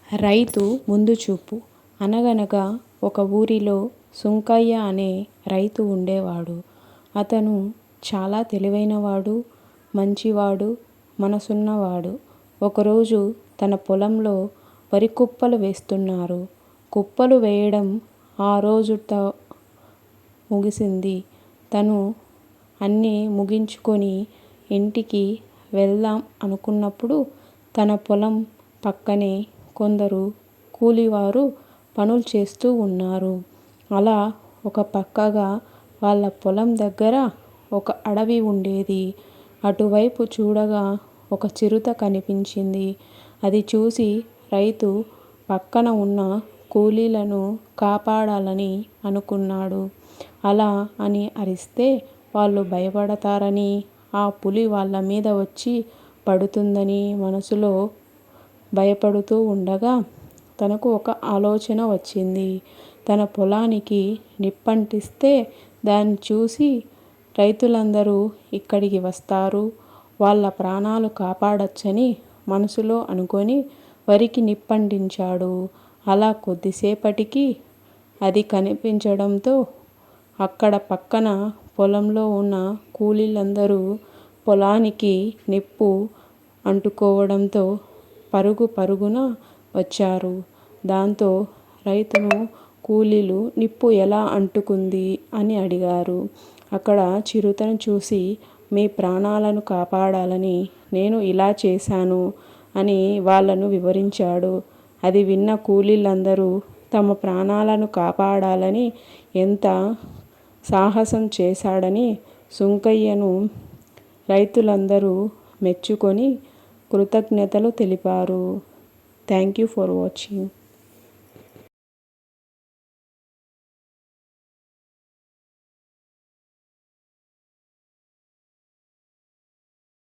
రైతు ముందు చూపు. అనగనగా ఒక ఊరిలో సుంకయ్య అనే రైతు ఉండేవాడు. అతను చాలా తెలివైనవాడు, మంచివాడు, మనసున్నవాడు. ఒకరోజు తన పొలంలో వరి కుప్పలు వేస్తున్నారు. కుప్పలు వేయడం ఆ రోజుతో ముగిసింది. తను అన్నీ ముగించుకొని ఇంటికి వెళ్దాం అనుకున్నప్పుడు తన పొలం పక్కనే కొందరు కూలివారు పనులు చేస్తూ ఉన్నారు. అలా ఒక పక్కగా వాళ్ళ పొలం దగ్గర ఒక అడవి ఉండేది. అటువైపు చూడగా ఒక చిరుత కనిపించింది. అది చూసి రైతు పక్కన ఉన్న కూలీలను కాపాడాలని అనుకున్నాడు. అలా అని అరిస్తే వాళ్ళు భయపడతారని, ఆ పులి వాళ్ళ మీద వచ్చి పడుతుందని మనసులో భయపడుతూ ఉండగా తనకు ఒక ఆలోచన వచ్చింది. తన పొలానికి నిప్పంటిస్తే దాన్ని చూసి రైతులందరూ ఇక్కడికి వస్తారు, వాళ్ళ ప్రాణాలు కాపాడొచ్చని మనసులో అనుకొని వరికి నిప్పంటించాడు. అలా కొద్దిసేపటికి అది కనిపించడంతో అక్కడ పక్కన పొలంలో ఉన్న కూలీలందరూ పొలానికి నిప్పు అంటుకోవడంతో పరుగు పరుగున వచ్చారు. దాంతో రైతును కూలీలు నిప్పు ఎలా అంటుకుంది అని అడిగారు. అక్కడ చిరుతను చూసి మీ ప్రాణాలను కాపాడాలని నేను ఇలా చేశాను అని వాళ్ళను వివరించాడు. అది విన్న కూలీలందరూ తమ ప్రాణాలను కాపాడాలని ఎంత సాహసం చేశాడని సుంకయ్యను రైతులందరూ మెచ్చుకొని కృతజ్ఞతలు తెలిపారు. Thank you for watching.